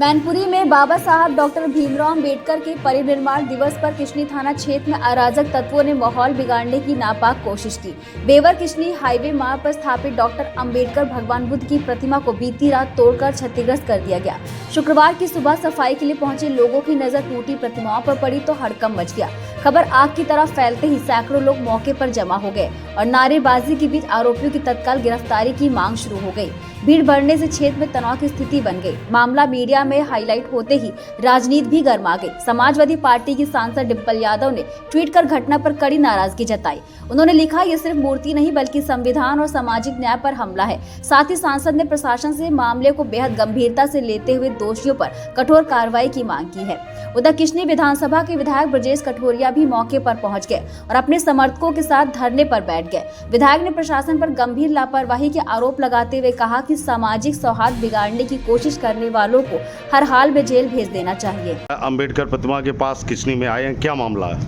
मैनपुरी में बाबा साहब डॉक्टर भीमराव अंबेडकर के परिनिर्वाण दिवस पर किशनी थाना क्षेत्र में अराजक तत्वों ने माहौल बिगाड़ने की नापाक कोशिश की। बेवर किशनी हाईवे मार्ग पर स्थापित डॉक्टर अंबेडकर भगवान बुद्ध की प्रतिमा को बीती रात तोड़कर क्षतिग्रस्त कर दिया गया। शुक्रवार की सुबह सफाई के लिए पहुंचे लोगों की नजर टूटी प्रतिमाओं पर पड़ी तो हड़कंप मच गया। खबर आग की तरह फैलते ही सैकड़ों लोग मौके पर जमा हो गए और नारेबाजी के बीच आरोपियों की तत्काल गिरफ्तारी की मांग शुरू हो गई। भीड़ बढ़ने से क्षेत्र में तनाव की स्थिति बन गई। मामला मीडिया में हाईलाइट होते ही राजनीति भी गर्मा गई। समाजवादी पार्टी की सांसद डिम्पल यादव ने ट्वीट कर घटना पर कड़ी नाराजगी जताई। उन्होंने लिखा, ये सिर्फ मूर्ति नहीं बल्कि संविधान और सामाजिक न्याय पर हमला है। साथ ही सांसद ने प्रशासन से मामले को बेहद गंभीरता से लेते हुए दोषियों पर कठोर कार्रवाई की मांग की है। उधर किशनी विधानसभा के विधायक ब्रजेश कठोरिया भी मौके पर पहुंच गए और अपने समर्थकों के साथ धरने पर बैठ गए। विधायक ने प्रशासन पर गंभीर लापरवाही के आरोप लगाते हुए कहा कि सामाजिक सौहार्द बिगाड़ने की कोशिश करने वालों को हर हाल में जेल भेज देना चाहिए। अंबेडकर प्रतिमा के पास किशनी में आए हैं, क्या मामला है?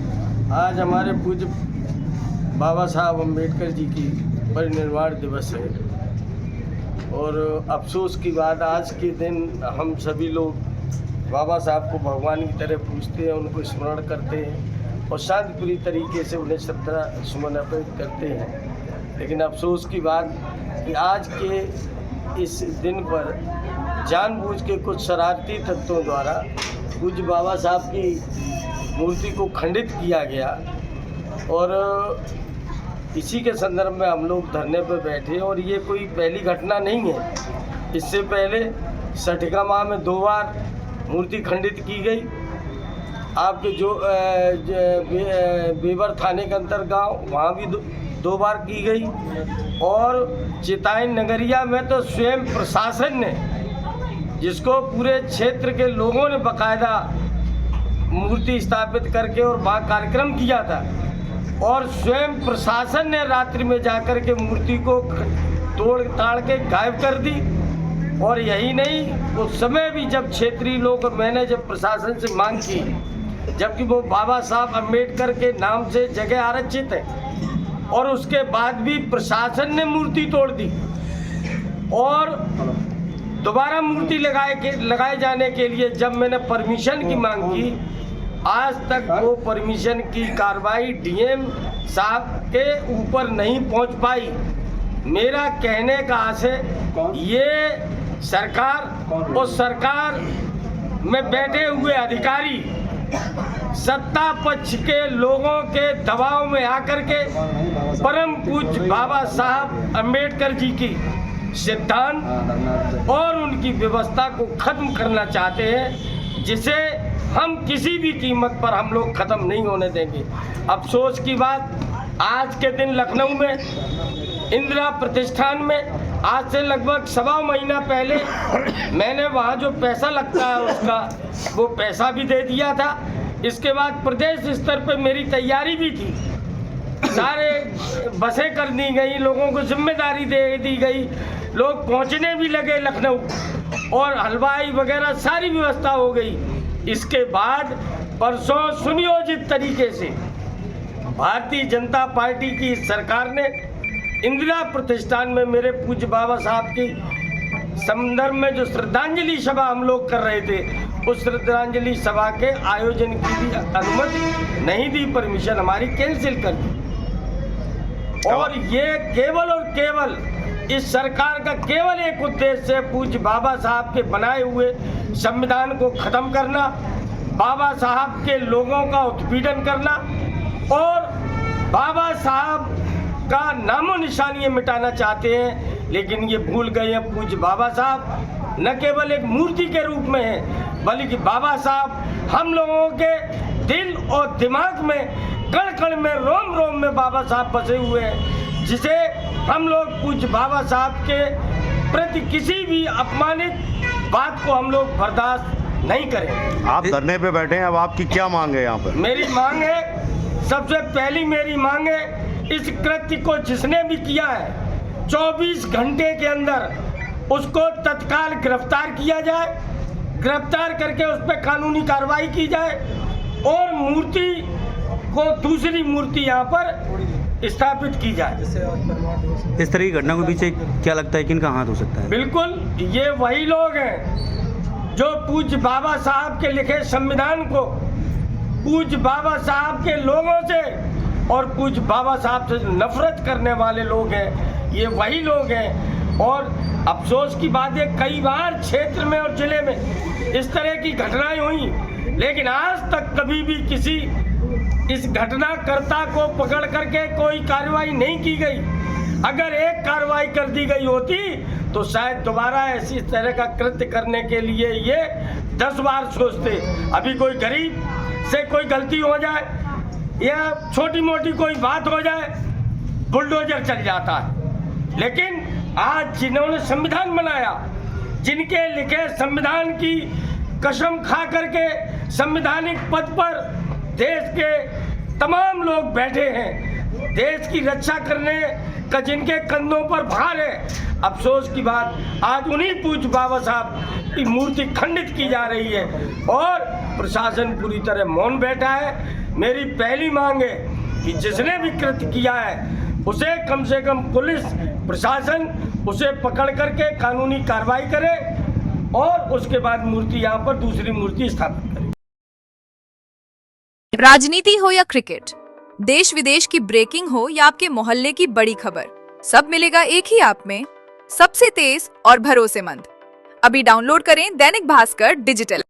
आज हमारे पूज्य बाबा साहब अंबेडकर जी की परिनिर्वाण दिवस है और अफसोस की बात, आज के दिन हम सभी लोग बाबा साहब को भगवान की तरह पूजते हैं, उनको स्मरण करते हैं और शांतिपूर्ण तरीके से उन्हें श्रद्धा सुमन अर्पित करते हैं। लेकिन अफसोस की बात कि आज के इस दिन पर जानबूझ के कुछ शरारती तत्वों द्वारा पूज्य बाबा साहब की मूर्ति को खंडित किया गया और इसी के संदर्भ में हम लोग धरने पर बैठे। और ये कोई पहली घटना नहीं है, इससे पहले सठिका माह में 2 बार मूर्ति खंडित की गई। आपके जो बेवर थाने के अंतर गांव, वहाँ भी 2 बार की गई और चिताइन नगरिया में तो स्वयं प्रशासन ने, जिसको पूरे क्षेत्र के लोगों ने बकायदा मूर्ति स्थापित करके और वहाँ कार्यक्रम किया था और स्वयं प्रशासन ने रात्रि में जाकर के मूर्ति को तोड़ ताड़ के गायब कर दी। और यही नहीं, उस समय भी जब क्षेत्रीय लोग और मैंने जब प्रशासन से मांग की, जबकि वो बाबा साहब अंबेडकर के नाम से जगह आरक्षित है, और उसके बाद भी प्रशासन ने मूर्ति तोड़ दी और दोबारा मूर्ति लगाए जाने के लिए जब मैंने परमिशन की मांग की, आज तक वो परमिशन की कार्रवाई डीएम साहब के ऊपर नहीं पहुंच पाई। मेरा कहने का आशय, ये सरकार और सरकार में बैठे हुए अधिकारी सत्ता पक्ष के लोगों के दबाव में आकर के परम पूज्य बाबा साहब अंबेडकर जी की सिद्धांत और उनकी व्यवस्था को खत्म करना चाहते हैं, जिसे हम किसी भी कीमत पर हम लोग खत्म नहीं होने देंगे। अफसोस की बात, आज के दिन लखनऊ में इंदिरा प्रतिष्ठान में आज से लगभग 1.25 महीना पहले मैंने वहाँ जो पैसा लगता है उसका वो पैसा भी दे दिया था। इसके बाद प्रदेश स्तर पे मेरी तैयारी भी थी, सारे बसें कर दी गई, लोगों को जिम्मेदारी दे दी गई, लोग पहुँचने भी लगे लखनऊ और हलवाई वगैरह सारी व्यवस्था हो गई। इसके बाद परसों सुनियोजित तरीके से भारतीय जनता पार्टी की सरकार ने इंदिरा प्रतिष्ठान में मेरे पूज्य बाबा साहब की संदर्भ में जो श्रद्धांजलि सभा हम लोग कर रहे थे, उस श्रद्धांजलि सभा के आयोजन की भी अनुमति नहीं दी, परमिशन हमारी कैंसिल कर दी। और ये केवल और केवल इस सरकार का केवल एक उद्देश्य है, पूज्य बाबा साहब के बनाए हुए संविधान को खत्म करना, बाबा साहब के लोगों का उत्पीड़न करना और बाबा साहब का नामो निशान ये मिटाना चाहते हैं। लेकिन ये भूल गए हैं, पूज्य बाबा साहब न केवल एक मूर्ति के रूप में है, बल्कि बाबा साहब हम लोगों के दिल और दिमाग में, कण कण में, रोम रोम में बाबा साहब बसे हुए हैं, जिसे हम लोग पूज्य बाबा साहब के प्रति किसी भी अपमानित बात को हम लोग बर्दाश्त नहीं करें। आप धरने पे बैठे हैं, अब आपकी क्या मांग है यहाँ पर? मेरी मांग है, सबसे पहली मेरी मांग है, इस कृत्य को जिसने भी किया है 24 घंटे के अंदर उसको तत्काल गिरफ्तार किया जाए, गिरफ्तार करके उस पर कानूनी कार्रवाई की जाए और मूर्ति को, दूसरी मूर्ति यहाँ पर स्थापित की जाए। इस तरह की घटना के पीछे क्या लगता है, किनका हाथ हो सकता है? बिल्कुल ये वही लोग हैं जो पूज्य बाबा साहब के लिखे संविधान को पूज्य बाबा साहब के लोगों से और पूज्य बाबा साहब से नफरत करने वाले लोग हैं, ये वही लोग हैं। और अफसोस की बात है, कई बार क्षेत्र में और जिले में इस तरह की घटनाएं हुई, लेकिन आज तक कभी भी किसी इस घटनाकर्ता को पकड़ करके कोई कार्रवाई नहीं की गई। अगर एक कार्रवाई कर दी गई होती तो शायद दोबारा ऐसी तरह का कृत्य करने के लिए ये 10 बार सोचते। अभी कोई गरीब से कोई गलती हो जाए या छोटी मोटी कोई बात हो जाए, बुलडोजर चल जाता है। लेकिन आज जिन्होंने संविधान बनाया, जिनके लिखे संविधान की कसम खा करके संवैधानिक पद पर देश के तमाम लोग बैठे हैं, देश की रक्षा करने का जिनके कंधों पर भार है, अफसोस की बात आज उन्हीं पूज्य बाबा साहब की मूर्ति खंडित की जा रही है और प्रशासन पूरी तरह मौन बैठा है। मेरी पहली मांग है कि जिसने भी कृत्य किया है उसे कम से कम पुलिस प्रशासन उसे पकड़ करके कानूनी कार्रवाई करे और उसके बाद मूर्ति यहाँ पर दूसरी मूर्ति स्थापित करे। राजनीति हो या क्रिकेट, देश विदेश की ब्रेकिंग हो या आपके मोहल्ले की बड़ी खबर, सब मिलेगा एक ही ऐप में, सबसे तेज और भरोसेमंद। अभी डाउनलोड करें दैनिक भास्कर डिजिटल।